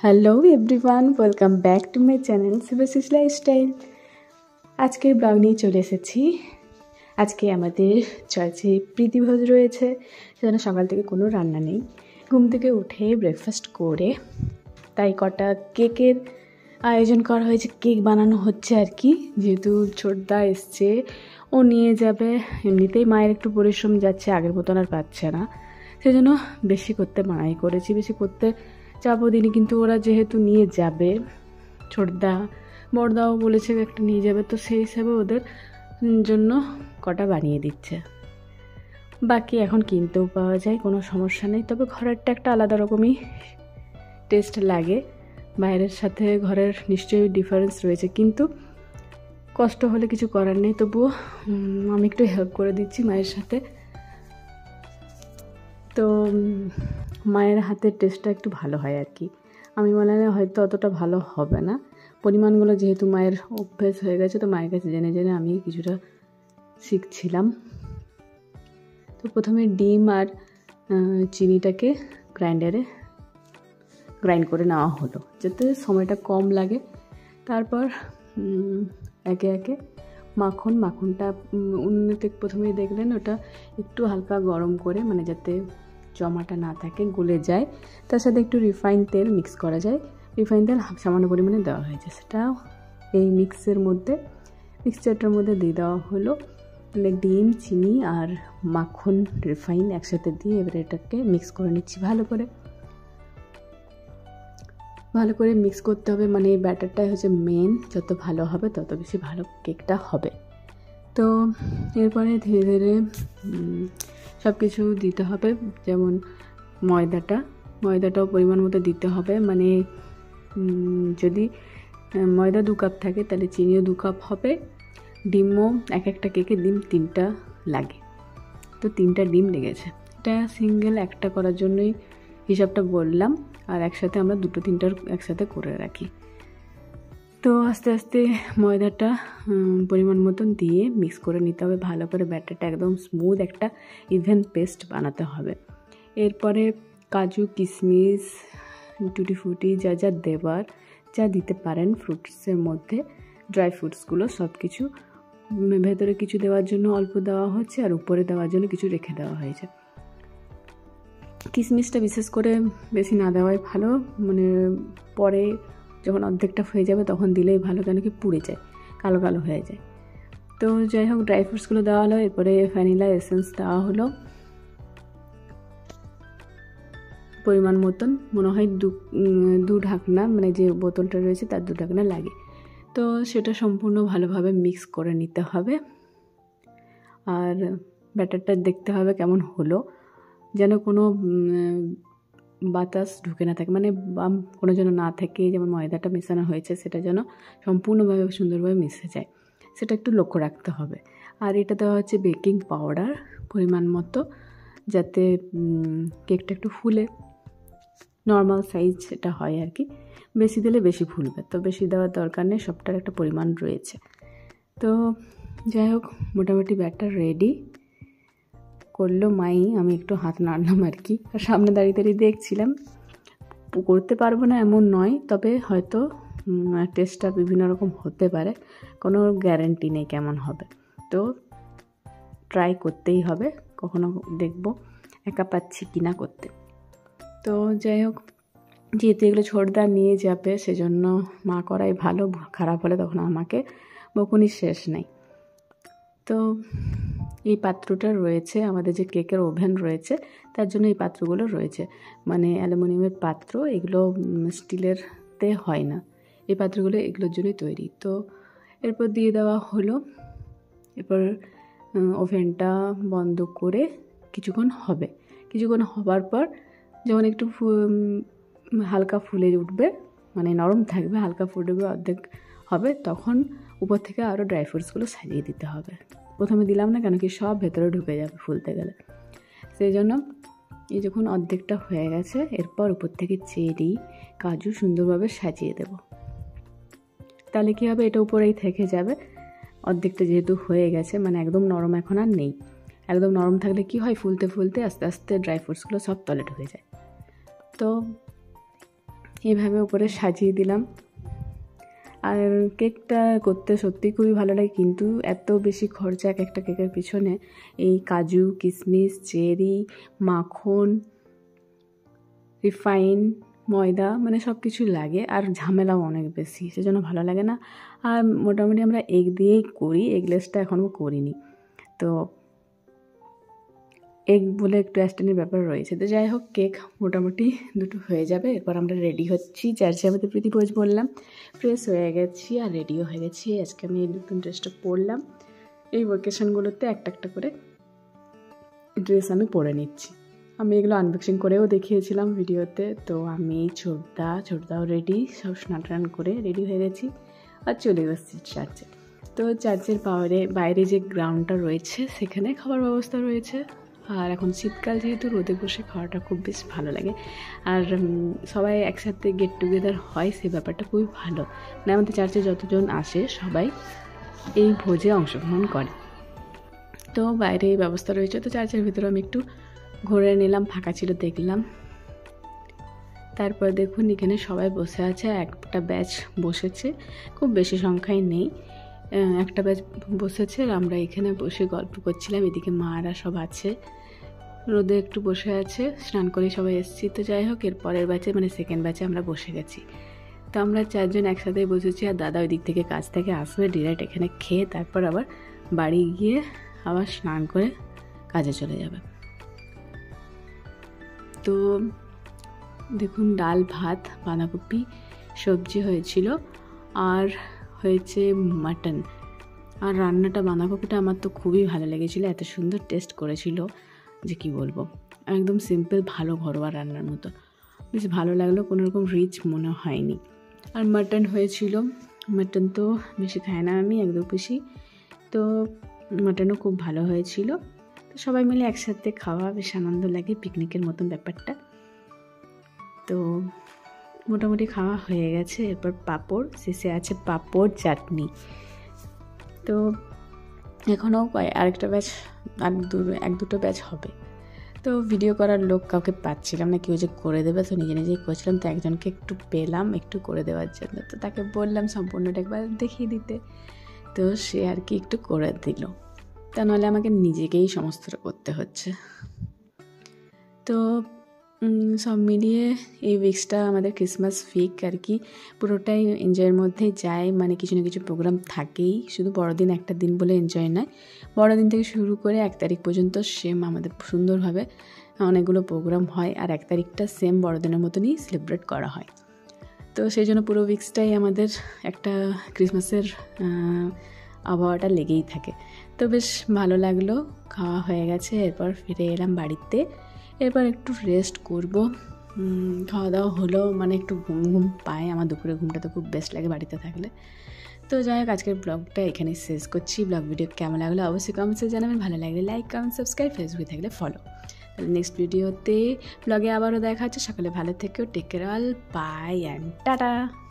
Hello everyone, welcome back to my channel Shubhashis lifestyle. আজকের blog নিয়ে চলে এসেছি। আজকে আমাদের চার্চে প্রীতিভোজ রয়েছে, সেজন্য সকাল থেকে কোনো রান্না নেই। ঘুম থেকে উঠে ব্রেকফাস্ট করে তাই কটা কেকের আয়োজন করা হয়েছে, কেক বানানো হচ্ছে আর কি। যেহেতু ছোটদা এসছে, ও নিয়ে যাবে। এমনিতেই মায়ের একটু পরিশ্রম যাচ্ছে, আগের মতন আর পাচ্ছে না, সেজন্য বেশি করতে মানাই করেছি। বেশি করতে চাপও দিনই, কিন্তু ওরা যেহেতু নিয়ে যাবে, ছোটদা বড়দাও বলেছে একটা নিয়ে যাবে, তো সেই হিসাবে ওদের জন্য কটা বানিয়ে দিচ্ছে। বাকি এখন কিনতেও পাওয়া যায়, কোনো সমস্যা নেই। তবে ঘরেরটা একটা আলাদা রকমই টেস্ট লাগে, বাইরের সাথে ঘরের নিশ্চয়ই ডিফারেন্স রয়েছে, কিন্তু কষ্ট হলে কিছু করার নেই। তবুও আমি একটু হেল্প করে দিচ্ছি মায়ের সাথে। তো মায়ের হাতের টেস্টটা একটু ভালো হয় আর কি। আমি মনে হয় হয়তো অতটা ভালো হবে না, পরিমাণগুলো যেহেতু মায়ের অভ্যেস হয়ে গেছে, তো মায়ের কাছে জেনে জেনে আমি কিছুটা শিখছিলাম। তো প্রথমে ডিম আর চিনিটাকে গ্রাইন্ডারে গ্রাইন্ড করে নেওয়া হলো, যাতে সময়টা কম লাগে। তারপর একে একে মাখনটা উনুনেতে প্রথমেই দেখলেন ওটা একটু হালকা গরম করে, মানে যাতে জমাটা না থাকে, গলে যায়। তার সাথে একটু রিফাইন তেল মিক্স করা যায়, রিফাইন তেল সামান্য পরিমাণে দেওয়া হয়েছে। সেটা এই মিক্সচারটার মধ্যে দিয়ে দেওয়া হলো। ডিম, চিনি আর মাখন, রিফাইন একসাথে দিয়ে এবারে এটাকে মিক্স করে নিচ্ছি ভালো করে মিক্স করতে হবে। মানে এই ব্যাটারটাই হচ্ছে মেন, যত ভালো হবে তত বেশি ভালো কেকটা হবে। তো এরপরে ধীরে ধীরে সব কিছু দিতে হবে, যেমন ময়দাটাও পরিমাণ মতো দিতে হবে। মানে যদি ময়দা 2 কাপ থাকে, তাহলে চিনিও 2 কাপ হবে। ডিমও একটা কেকে ডিম 3টা লাগে, তো 3টা ডিম লেগেছে। এটা সিঙ্গেল একটা করার জন্যই হিসাবটা বললাম, আর একসাথে আমরা 2-3টা একসাথে করে রাখি। তো আস্তে আস্তে ময়দাটা পরিমাণ মতন দিয়ে মিক্স করে নিতে হবে ভালো করে। ব্যাটারটা একদম স্মুথ একটা ইভেন পেস্ট বানাতে হবে। এরপরে কাজু, কিশমিশ, টুটি ফুটি যা দেবার, যা দিতে পারেন ফ্রুটসের মধ্যে, ড্রাই ফ্রুটসগুলো সব কিছু ভেতরে কিছু দেওয়ার জন্য অল্প দেওয়া হচ্ছে, আর উপরে দেওয়ার জন্য কিছু রেখে দেওয়া হয়েছে। কিশমিশটা বিশেষ করে বেশি না দেওয়াই ভালো, মানে পরে যখন অর্ধেকটা হয়ে যাবে তখন দিলেই ভালো, কেন কি পুড়ে যায়, কালো কালো হয়ে যায়। তো যাই হোক, ড্রাই ফ্রুটসগুলো দেওয়া হলো। এরপরে ভ্যানিলা এসেন্স দেওয়া হলো পরিমাণ মতন। মনে হয় দু ঢাকনা, মানে যে বোতলটা রয়েছে তার 2 ঢাকনা লাগে। তো সেটা সম্পূর্ণ ভালোভাবে মিক্স করে নিতে হবে। আর ব্যাটারটা দেখতে হবে কেমন হলো, যেন কোনো বাতাস ঢুকে না থাকে, মানে বাম কোনো যেন না থাকে। যেমন ময়দাটা মেশানো হয়েছে সেটা যেন সম্পূর্ণভাবে সুন্দরভাবে মিশে যায়, সেটা একটু লক্ষ্য রাখতে হবে। আর এটা দেওয়া হচ্ছে বেকিং পাউডার পরিমাণ মতো, যাতে কেকটা একটু ফুলে নর্মাল সাইজ এটা হয় আর কি। বেশি দিলে বেশি ফুলবে, তো বেশি দেওয়ার দরকার নেই, সবটার একটা পরিমাণ রয়েছে। তো যাই হোক, মোটামুটি ব্যাটার রেডি করলো মাই, আমি একটু হাত নাড়লাম আর কি। আর সামনে দাঁড়িয়ে দেখছিলাম। করতে পারবো না এমন নয়, তবে হয়তো টেস্টটা বিভিন্ন রকম হতে পারে, কোনো গ্যারান্টি নেই কেমন হবে। তো ট্রাই করতেই হবে, কখনো দেখবো একা পাচ্ছি কিনা করতে। তো যাই হোক, যেহেতু এগুলো ছোটদা নিয়ে যাবে, সেজন্য মা করাই ভালো। খারাপ হলে তখন আমাকে বকুনি শেষ নেই। তো এই পাত্রটা রয়েছে, আমাদের যে কেকের ওভেন রয়েছে তার জন্য এই পাত্রগুলো রয়েছে, মানে অ্যালুমিনিয়ামের পাত্র, এগুলো স্টিলেরতে হয় না। এই পাত্রগুলো এগুলোর জন্যই তৈরি। তো এরপর দিয়ে দেওয়া হলো। এরপর ওভেনটা বন্ধ করে কিছুক্ষণ হবার পর যখন একটু হালকা ফুলে উঠবে, মানে নরম থাকবে, হালকা ফুলবে, অর্ধেক হবে, তখন উপর থেকে আরও ড্রাই ফ্রুটসগুলো সাজিয়ে দিতে হবে। প্রথমে দিলাম না, কেন কি সব ভেতরে ঢুকে যাবে ফুলতে গেলে। সেই জন্য এই যখন অর্ধেকটা হয়ে গেছে, এরপর উপর থেকে চেরি, কাজু সুন্দরভাবে সাজিয়ে দেব। তাহলে কী হবে, এটা উপরেই থেকে যাবে। অর্ধেকটা যেহেতু হয়ে গেছে, মানে একদম নরম এখন আর নেই। একদম নরম থাকলে কি হয়, ফুলতে ফুলতে আস্তে আস্তে ড্রাই ফ্রুটসগুলো সব তলে ঢুকে যায়। তো এইভাবে উপরে সাজিয়ে দিলাম। আর কেকটা করতে সত্যি খুবই ভালো লাগে, কিন্তু এত বেশি খরচা এক একটা কেকের পিছনে। এই কাজু, কিশমিশ, চেরি, মাখন, রিফাইন, ময়দা, মানে সব কিছু লাগে, আর ঝামেলাও অনেক বেশি, সেজন্য ভালো লাগে না। আর মোটামুটি আমরা এগ দিয়েই করি, এগলেসটা এখনও করিনি। তো এগ বলে একটু অ্যাস্টেনের ব্যাপার রয়েছে। তো যাই হোক, কেক মোটামুটি দুটো হয়ে যাবে। এরপর আমরা রেডি হচ্ছি, চার্চে আমাদের প্রীতিভোজ বললাম, ফ্রেশ হয়ে গেছি আর রেডিও হয়ে গেছি। আজকে আমি এই নতুন ড্রেসটা পরলাম। এই ওকেশনগুলোতে একটা একটা করে ড্রেস আমি পরে নিচ্ছি। আমি এগুলো আনবক্সিং করেও দেখিয়েছিলাম ভিডিওতে। তো আমি ছোটদাও রেডি, সব স্নান টান করে রেডি হয়ে গেছি আর চলে গেছি চার্চে। তো চার্চের বাইরে যে গ্রাউন্ডটা রয়েছে সেখানে খাবার ব্যবস্থা রয়েছে। আর এখন শীতকাল, যেহেতু রোদে বসে খাওয়াটা খুব বেশ ভালো লাগে। আর সবাই একসাথে গেট টুগেদার হয়, সেই ব্যাপারটা খুবই ভালো। মানে আমাদের চার্চে যতজন আসে সবাই এই ভোজে অংশগ্রহণ করে। তো বাইরে এই ব্যবস্থা রয়েছে। তো চার্চের ভিতরে আমি একটু ঘুরে নিলাম, ফাঁকা ছিল দেখলাম। তারপর দেখুন এখানে সবাই বসে আছে, একটা ব্যাচ বসেছে, খুব বেশি সংখ্যায় নেই, একটা ব্যাচ বসেছে। আর আমরা এখানে বসে গল্প করছিলাম। এদিকে মারা সব আছে, রোদে একটু বসে আছে, স্নান করে সবাই এসেছি। তো যাই হোক, এর পরের ব্যাচে মানে সেকেন্ড ব্যাচে আমরা বসে গেছি। তো আমরা চারজন একসাথেই বসেছি। আর দাদা ওই দিক থেকে কাজ থেকে আসবে, ডিরেক্ট এখানে খেয়ে তারপর আবার বাড়ি গিয়ে আবার স্নান করে কাজে চলে যাবে। তো দেখুন, ডাল, ভাত, বাঁধাকপি সবজি হয়েছিল, আর হয়েছে মাটন। আর রান্নাটা, বাঁধাকপিটা আমার তো খুবই ভালো লেগেছিলো, এত সুন্দর টেস্ট করেছিল যে কি বলবো। একদম সিম্পল, ভালো ঘরোয়া রান্নার মতো, বেশ ভালো লাগলো, কোনো রকম রিচ মনে হয়নি। আর মাটন হয়েছিল, মাটন তো বেশি খায় না আমি, এক দু পিসি, তো মাটনও খুব ভালো হয়েছিল। তো সবাই মিলে একসাথে খাওয়া বেশ আনন্দ লাগে, পিকনিকের মতন ব্যাপারটা। তো মোটামুটি খাওয়া হয়ে গেছে। এরপর পাঁপড়, শেষে আছে পাঁপড়, চাটনি। তো এখনও আরেকটা ব্যাচ, এক দুটো ব্যাচ হবে। তো ভিডিও করার লোক কাউকে পাচ্ছিলাম না, কেউ যে করে দেবে, তো নিজে নিজেই করছিলাম। তো একজনকে একটু পেলাম একটু করে দেওয়ার জন্য, তো তাকে বললাম সম্পূর্ণটা একবার দেখিয়ে দিতে। তো সে আর কি একটু করে দিল, তা নাহলে আমাকে নিজেকেই সমস্তটা করতে হচ্ছে। তো সব মিলিয়ে এই উইকসটা আমাদের ক্রিসমাস উইক আর কি, পুরোটাই এনজয়ের মধ্যেই যায়। মানে কিছু না কিছু প্রোগ্রাম থাকেই, শুধু বড়দিন একটা দিন বলে এনজয় নয়, বড়দিন থেকে শুরু করে 1 তারিখ পর্যন্ত সেম আমাদের সুন্দরভাবে অনেকগুলো প্রোগ্রাম হয়। আর 1 তারিখটা সেম বড়দিনের মতনই সেলিব্রেট করা হয়। তো সেই জন্য পুরো উইকসটাই আমাদের একটা ক্রিসমাসের আবহাওয়াটা লেগেই থাকে। তো বেশ ভালো লাগলো, খাওয়া হয়ে গেছে। এরপর ফিরে এলাম বাড়িতে। এরপর একটু রেস্ট করব। খাওয়া দাওয়া হলো, মানে একটু ঘুম পায়, আমার দুপুরে ঘুমটা তো খুব বেস্ট লাগে বাড়িতে থাকলে। তো যাই হোক, আজকের ব্লগটা এখানেই শেষ করছি। ব্লগ ভিডিও কেমন লাগলো অবশ্যই কমেন্টসে জানাবেন, ভালো লাগলে লাইক, কমেন্ট, সাবস্ক্রাইব, ফেসবুকে থাকলে ফলো। তাহলে নেক্সট ভিডিওতে ব্লগে আবারও দেখা হচ্ছে। সকালে ভালো থেকেও, take care all, bye and tata.